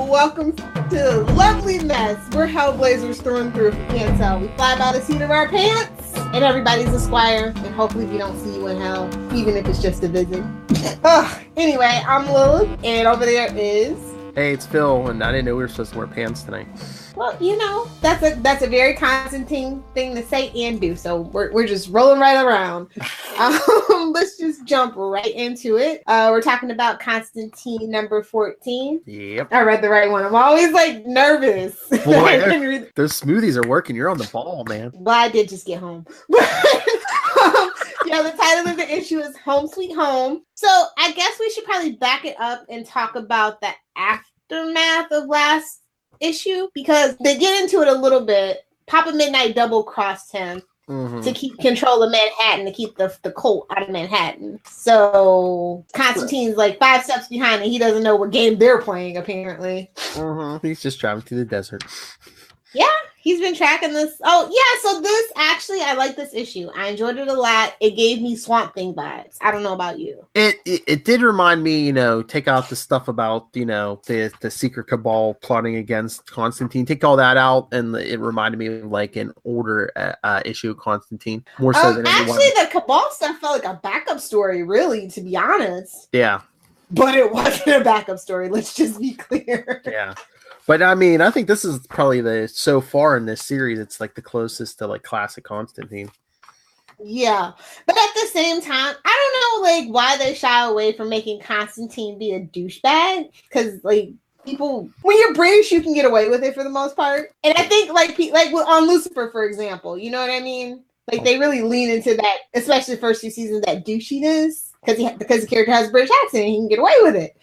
Welcome to the lovely mess. We're Hellblazers through and through, if you can't tell. We fly by the seat of our pants, and everybody's a squire, and hopefully we don't see you in hell, even if it's just a visit. Anyway, I'm Lilith, and over there is... Hey, it's Phil, and I didn't know we were supposed to wear pants tonight. Well, you know, that's a very Constantine thing to say and do, so we're just rolling right around. Let's just jump right into it. We're talking about Constantine number 14. Yep. I read the right one. I'm always like nervous. Boy, those smoothies are working. You're on the ball, man. Well, I did just get home. Yeah, the title of the issue is Home Sweet Home. So I guess we should probably back it up and talk about the aftermath of last issue, because they get into it a little bit. Papa Midnight double crossed him to keep control of Manhattan, to keep the cult out of Manhattan. So Constantine's like 5 steps behind, and he doesn't know what game they're playing, apparently. He's just driving through the desert. Yeah, he's been tracking this. Oh, yeah, so this, actually, I like this issue. I enjoyed it a lot. It gave me Swamp Thing vibes. I don't know about you. It did remind me, take out the stuff about, the secret cabal plotting against Constantine. Take all that out, and it reminded me of, like, an older issue of Constantine. More so than actually, the cabal stuff felt like a backup story, really, to be honest. Yeah. But it wasn't a backup story, let's just be clear. Yeah. But I mean, I think this is probably so far in this series, it's like the closest to like classic Constantine. Yeah. But at the same time, I don't know like why they shy away from making Constantine be a douchebag. Because like people, when you're British, you can get away with it for the most part. And I think like on Lucifer, for example, you know what I mean? Like they really lean into that, especially the first 2 seasons, that douchiness. Because the character has a British accent and he can get away with it.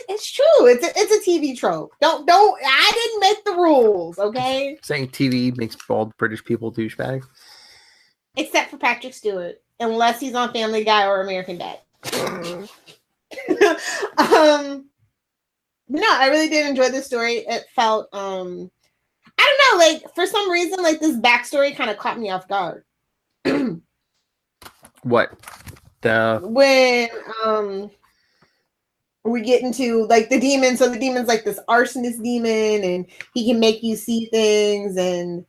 It's true. It's a TV trope. Don't. I didn't make the rules. Okay. Saying TV makes all British people douchebags, except for Patrick Stewart, unless he's on Family Guy or American Dad. No, I really did enjoy this story. It felt I don't know, like for some reason, like this backstory kind of caught me off guard. What? When we get into like the demon. So the demon's like this arsonist demon, and he can make you see things. And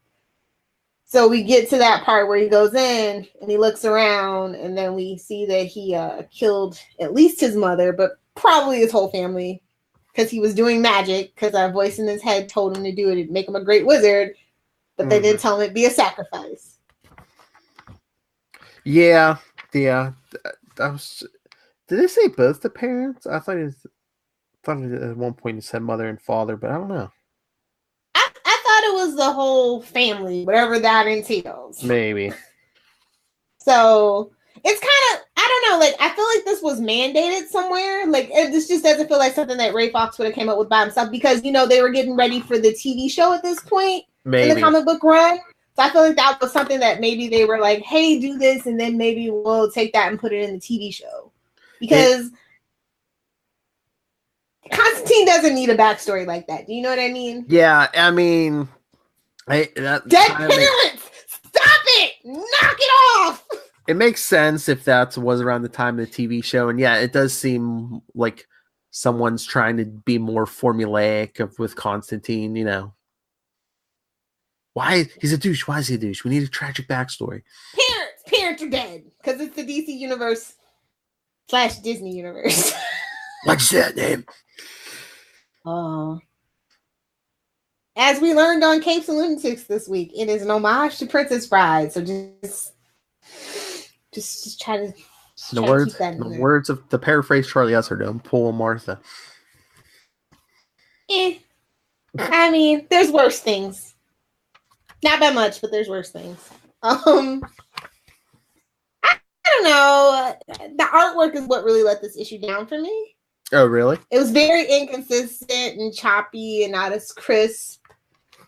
so we get to that part where he goes in and he looks around, and then we see that he killed at least his mother, but probably his whole family, because he was doing magic, because our voice in his head told him to do it. It'd make him a great wizard, but they didn't tell him it'd be a sacrifice. Yeah. That was... Did they say both the parents? I thought at one point it said mother and father, but I don't know. I thought it was the whole family, whatever that entails. Maybe. So it's kind of, I don't know, like I feel like this was mandated somewhere. Like this just doesn't feel like something that Ray Fox would have came up with by himself, because they were getting ready for the TV show at this point in the comic book run. So I feel like that was something that maybe they were like, hey, do this, and then maybe we'll take that and put it in the TV show. Because Constantine doesn't need a backstory like that. Do you know what I mean? Yeah, I mean... Dead parents! Stop it! Knock it off! It makes sense if that was around the time of the TV show. And yeah, it does seem like someone's trying to be more formulaic with Constantine, Why? He's a douche. Why is he a douche? We need a tragic backstory. Parents are dead. Because it's the DC universe / Disney universe. What's that name? As we learned on Capes and Lunatics this week, it is an homage to Princess Bride. So just try to. The words of the paraphrase Charlie Esser, don't pull a Martha. I mean, there's worse things. Not by much, but there's worse things. I don't know. The artwork is what really let this issue down for me. Oh, really? It was very inconsistent and choppy and not as crisp.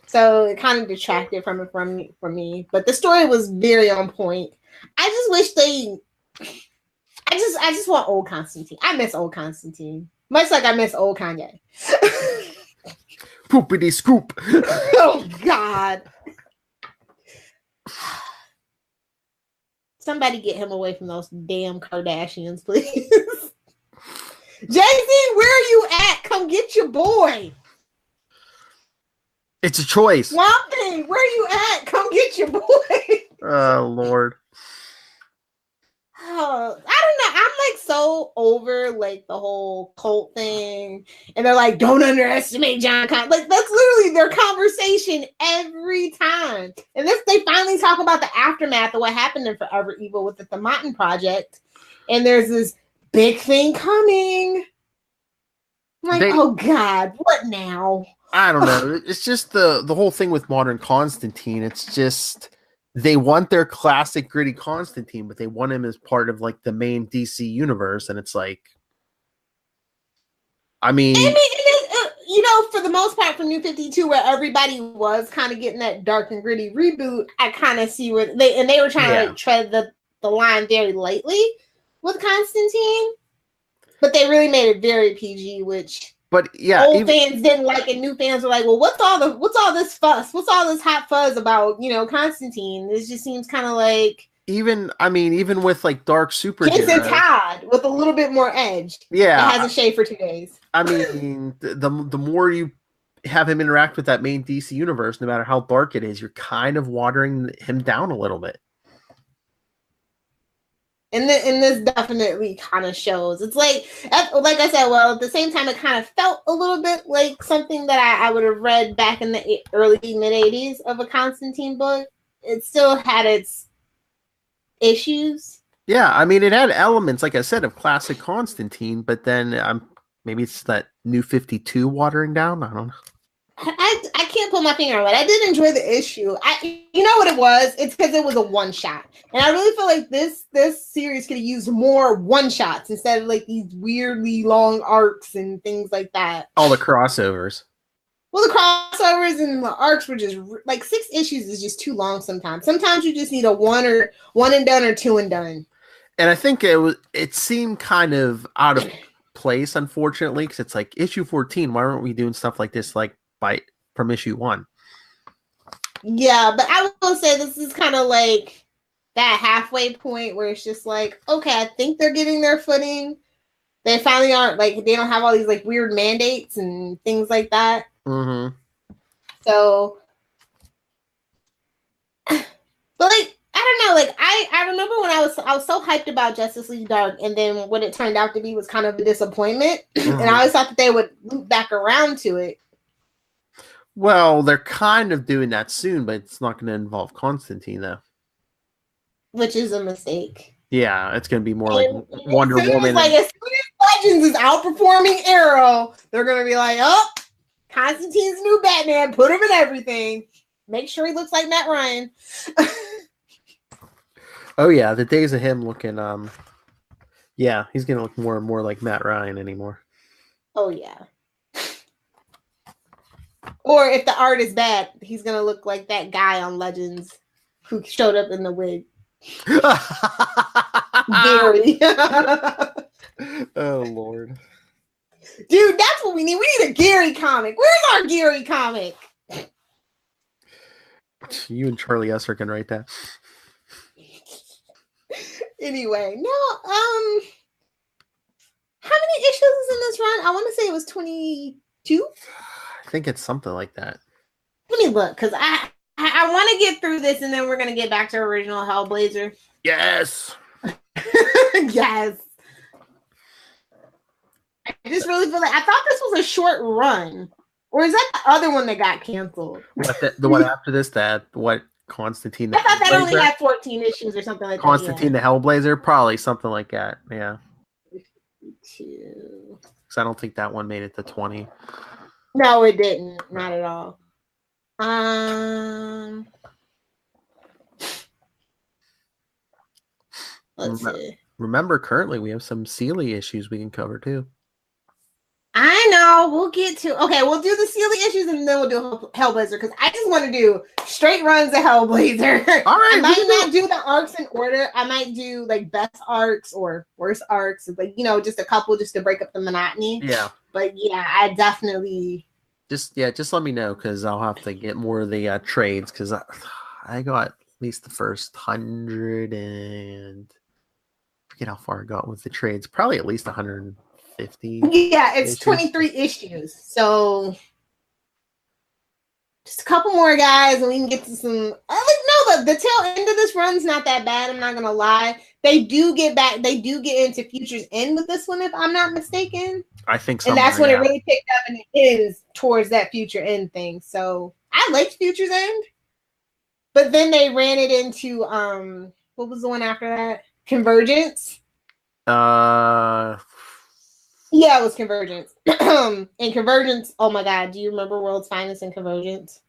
So it kind of detracted from it from me. But the story was very on point. I just wish I just want old Constantine. I miss old Constantine. Much like I miss old Kanye. Poopity scoop. Oh, God. Somebody get him away from those damn Kardashians, please. Jay-Z, where are you at? Come get your boy. It's a choice. Swamp Thing, where are you at? Come get your boy. Oh, Lord. Oh, I don't know. I'm like so over like the whole cult thing, and they're like, "Don't underestimate John Con." Like that's literally their conversation every time. And if they finally talk about the aftermath of what happened in Forever Evil with the Thamatin Project, and there's this big thing coming, I'm like, oh God, what now? I don't know. It's just the whole thing with modern Constantine. It's just. They want their classic gritty Constantine, but they want him as part of like the main DC universe, and it's like, I mean, you know, for the most part, for New 52, where everybody was kind of getting that dark and gritty reboot, I kind of see where they were trying to like tread the line very lightly with Constantine, but they really made it very PG, which. But yeah, old fans didn't like it. New fans were like, "Well, what's all this fuss? What's all this hot fuzz about? You know, Constantine." This just seems kind of like even with like dark super Jason Todd with a little bit more edge. Yeah, it hasn't shaved for 2 days. I mean, the more you have him interact with that main DC universe, no matter how dark it is, you're kind of watering him down a little bit. And this definitely kind of shows. It's like I said, well, at the same time, it kind of felt a little bit like something that I would have read back in the early mid-'80s of a Constantine book. It still had its issues. Yeah, I mean, it had elements, like I said, of classic Constantine, but then maybe it's that New 52 watering down. I don't know. I can't put my finger on it. I did enjoy the issue. You know what it was? It's because it was a one shot, and I really feel like this series could have used more one shots instead of like these weirdly long arcs and things like that. All the crossovers. Well, the crossovers and the arcs were just like 6 issues is just too long sometimes. Sometimes you just need a one and done or 2 and done. And I think it seemed kind of out of place, unfortunately, because it's like issue 14. Why aren't we doing stuff like this like from issue 1? Yeah, but I will say this is kind of like that halfway point where it's just like, okay, I think they're getting their footing. They finally aren't like they don't have all these like weird mandates and things like that. Mm-hmm. So, but like I don't know, like I remember when I was so hyped about Justice League Dark, and then what it turned out to be was kind of a disappointment. Mm-hmm. And I always thought that they would loop back around to it. Well, they're kind of doing that soon, but it's not going to involve Constantine, though. Which is a mistake. Yeah, it's going to be more like Wonder Woman. Like, as soon as Legends is outperforming Arrow, they're going to be like, oh, Constantine's new Batman. Put him in everything. Make sure he looks like Matt Ryan. Oh, yeah. The days of him looking, yeah, he's going to look more and more like Matt Ryan anymore. Oh, yeah. Or if the art is bad, he's going to look like that guy on Legends who showed up in the wig. Gary. Oh, Lord. Dude, that's what we need. We need a Gary comic. Where's our Gary comic? You and Charlie Esser can write that. Anyway, no, how many issues is in this run? I want to say it was 22. I think it's something like that. Let me look, because I want to get through this, and then we're going to get back to original Hellblazer. Yes. Yes. I just really feel like I thought this was a short run. Or is that the other one that got canceled? The one after this, what Constantine? I thought that only had 14 issues or something like Constantine that. the Hellblazer? Probably something like that. Yeah. 52. Because I don't think that one made it to 20. No, it didn't. Not at all. Let's see. Remember, currently we have some Sealy issues we can cover too. I know. We'll get to. Okay, we'll do the Sealy issues and then we'll do Hellblazer because I just want to do straight runs of Hellblazer. All right. I might not do the arcs in order. I might do like best arcs or worst arcs, like just a couple just to break up the monotony. Yeah. But yeah, I definitely. Just let me know because I'll have to get more of the trades because I got at least the first 100 and forget how far I got with the trades. Probably at least 150 50. Yeah, it's issues. 23 issues. So just a couple more guys, and we can get to some. No, the tail end of this run's not that bad. I'm not gonna lie. They do get back. They do get into Future's End with this one, if I'm not mistaken. I think so. And that's when it really picked up, and it is towards that Future End thing. So I liked Future's End, but then they ran it into what was the one after that? Convergence. Yeah, it was Convergence. And Convergence, oh my God, do you remember World's Finest and Convergence?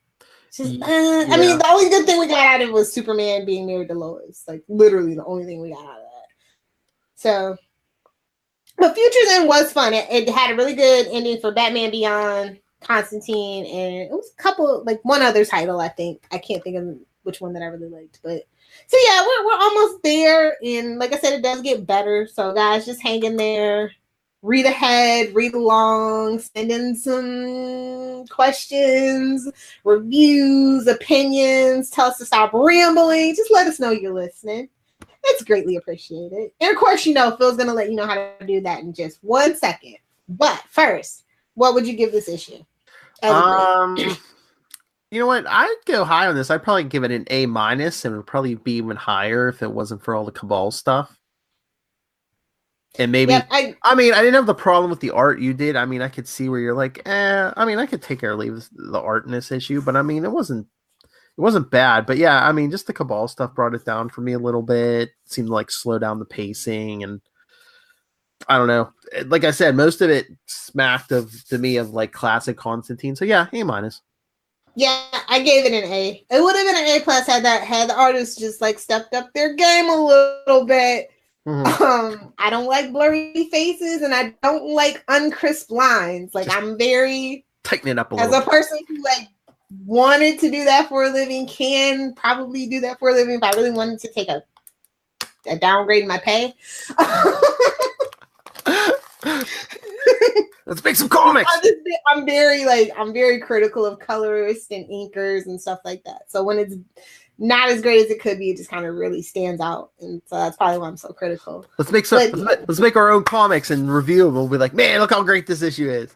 Just, yeah. I mean, the only good thing we got out of it was Superman being married to Lois. Like, literally the only thing we got out of that. So, but Future's End was fun. It had a really good ending for Batman Beyond, Constantine, and it was a couple, like one other title, I think. I can't think of which one that I really liked, but so yeah, we're almost there. And like I said, it does get better. So guys, just hang in there. Read ahead, read along, send in some questions, reviews, opinions. Tell us to stop rambling. Just let us know you're listening. It's greatly appreciated. And of course, Phil's going to let you know how to do that in just 1 second. But first, what would you give this issue? You know what? I'd go high on this. I'd probably give it an A-, and it would probably be even higher if it wasn't for all the Cabal stuff. And maybe, I mean, I didn't have the problem with the art you did. I mean, I could see where you're like, I mean, I could take or leave the art in this issue, but I mean, it wasn't bad. But yeah, I mean, just the Cabal stuff brought it down for me a little bit. It seemed to like slow down the pacing, and I don't know. Like I said, most of it smacked to me of like classic Constantine. So yeah, A-. Yeah, I gave it an A. It would have been an A+ had the artists just like stepped up their game a little bit. Mm-hmm. I don't like blurry faces, and I don't like uncrisp lines. Like, I'm very tighten it up a little. As a person who like wanted to do that for a living, can probably do that for a living. If I really wanted to take a downgrade in my pay. Let's make some comics. I'm very critical of colorists and inkers and stuff like that. So when it's not as great as it could be, it just kind of really stands out, and so that's probably why I'm so critical. Let's make let's make our own comics and review them. We'll be like, man, look how great this issue is.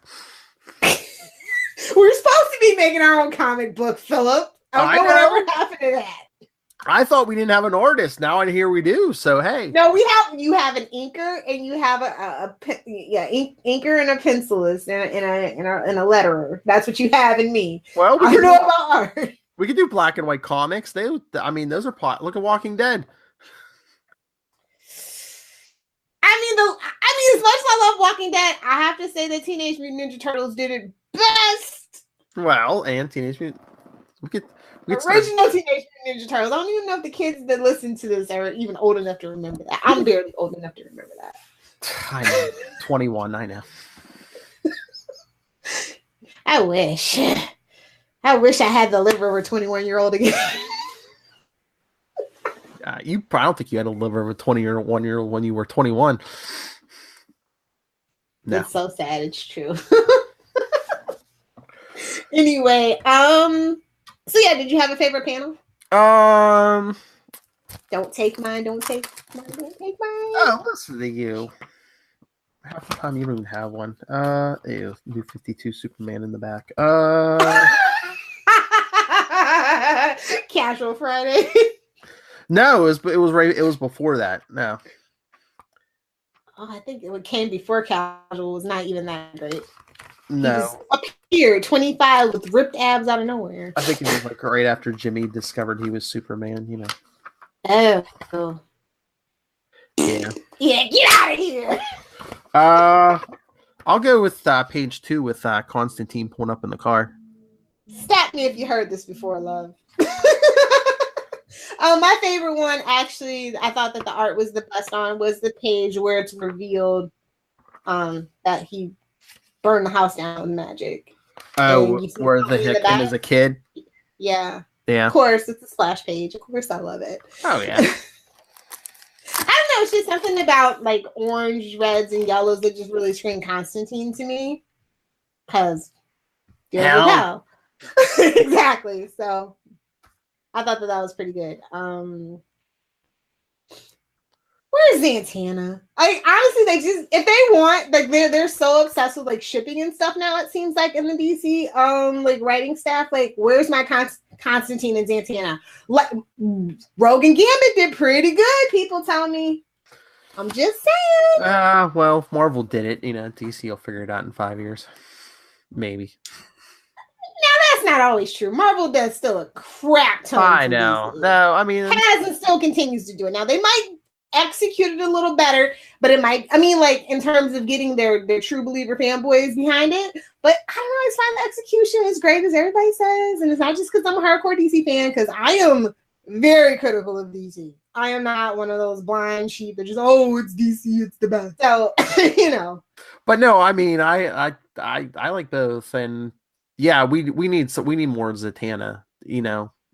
We're supposed to be making our own comic book, Philip. I don't know whatever happened to that. I thought we didn't have an artist. Now I hear we do. So hey, no, you have an inker, and you have inker and a pencilist and a letterer. That's what you have in me. Well, I don't know about art. We could do black and white comics. Those are plot. Look at Walking Dead. I mean, as much as I love Walking Dead, I have to say that Teenage Mutant Ninja Turtles did it best. Well, and Teenage Mutant, original Teenage Mutant Ninja Turtles. I don't even know if the kids that listen to this are even old enough to remember that. I'm barely old enough to remember that. I know. 21. I know. I wish I had the liver of a 21-year-old again. I don't think you had a liver of a 21-year-old when you were 21. No. It's so sad. It's true. Anyway, so yeah, did you have a favorite panel? Don't take mine. Don't take mine. Don't take mine. Oh, listen to you. Half the time you don't even have one. New 52 Superman in the back. Casual Friday. No, it was before that. No. Oh, I think it came before Casual. It was not even that great. No. He just appeared 25 with ripped abs out of nowhere. I think it was like right after Jimmy discovered he was Superman, Oh. Yeah. Yeah, get out of here. I'll go with page 2 with Constantine pulling up in the car. Stop me if you heard this before, love. My favorite one, actually, I thought that the art was the best on, was the page where it's revealed that he burned the house down with magic. Oh, where him as a kid? Yeah. Yeah. Of course, it's a splash page. Of course, I love it. Oh, yeah. I don't know. It's just something about like orange, reds, and yellows that just really scream Constantine to me. Because you never know. Exactly. So I thought that was pretty good. Where's Zatanna? Honestly, they just, if they want, like, they're so obsessed with like shipping and stuff now. It seems like in the DC like writing staff, like, where's my Constantine and Zatanna? Like, Rogue and Gambit did pretty good. People tell me. I'm just saying. Well, Marvel did it. DC will figure it out in 5 years, maybe. Now that's not always true. Marvel does still a crap ton. I know. DC. No, I mean, has and still continues to do it. Now they might execute it a little better, but it might. I mean, like in terms of getting their true believer fanboys behind it. But I don't always find the execution as great as everybody says, and it's not just because I'm a hardcore DC fan. Because I am very critical of DC. I am not one of those blind sheep that just, it's DC, it's the best. So But no, I mean, I like both, and yeah, we need more Zatanna.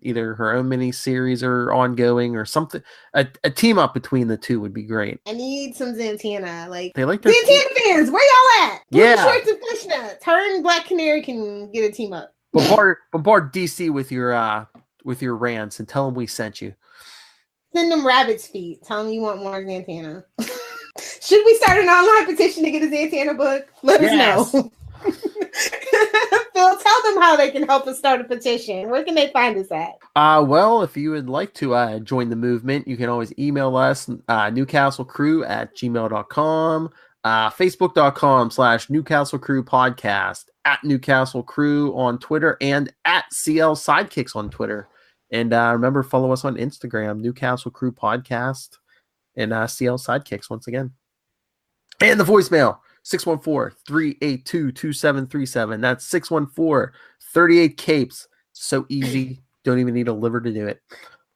Either her own mini series or ongoing or something. A team up between the two would be great. I need some Zatanna. Like, they like Zatanna fans. Where y'all at? Yeah, shorts and fishnets. Her and Black Canary can get a team up. Bombard DC with your rants and tell them we sent you. Send them rabbit's feet. Tell them you want more Zatanna. Should we start an online petition to get a Zatanna book? Let us know. Phil, tell them how they can help us start a petition. Where can they find us at? Well, if you would like to join the movement, you can always email us, newcastlecrew@gmail.com, facebook.com/Newcastle Crew Podcast, @Newcastle Crew on Twitter, and @CL Sidekicks on Twitter. And remember, follow us on Instagram, Newcastle Crew Podcast, and CL Sidekicks once again. And the voicemail, 614-382-2737. That's 614-38-CAPES. So easy. Don't even need a liver to do it.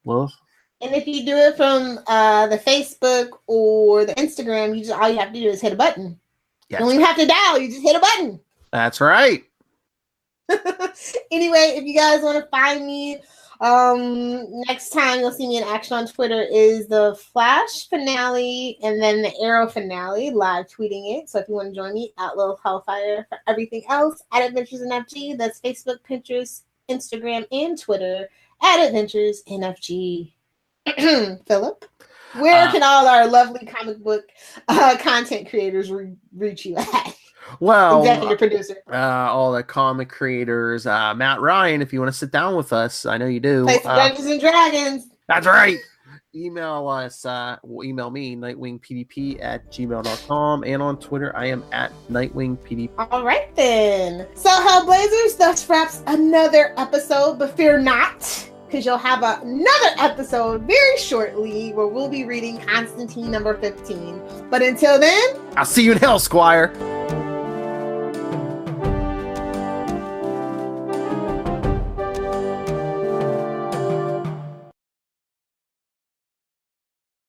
Well, and if you do it from the Facebook or the Instagram, all you have to do is hit a button. Yes. You don't even have to dial. You just hit a button. That's right. Anyway, if you guys want to find me, next time you'll see me in action on Twitter is the Flash finale and then the Arrow finale, live tweeting it. So if you want to join me, @Lilith Hellfire. For everything else, @Adventures in FG. That's Facebook, Pinterest, Instagram, and Twitter, @Adventures in FG. Philip, where can all our lovely comic book content creators reach you at? Well, executive producer, all the comic creators, Matt Ryan, if you want to sit down with us, I know you do. Play some Dungeons and Dragons. That's right. Email us, email me, nightwingpdp@gmail.com, and on Twitter, I am @nightwingpdp. All right, then. So, Hellblazers, thus wraps another episode, but fear not, because you'll have another episode very shortly where we'll be reading Constantine number 15. But until then, I'll see you in hell, Squire.